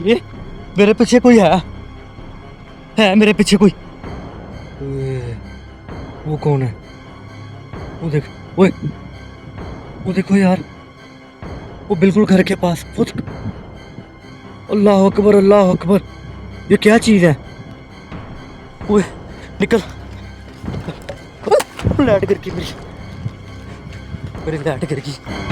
ये मेरे पीछे कोई है मेरे पीछे कोई। वो कौन है? वो देख, ओए वो देखो यार, वो बिल्कुल घर के पास। वो अल्लाह अकबर अल्लाह अकबर, ये क्या चीज है? ओए निकल, लाइट गिर गई मेरी लाइट गिर गई।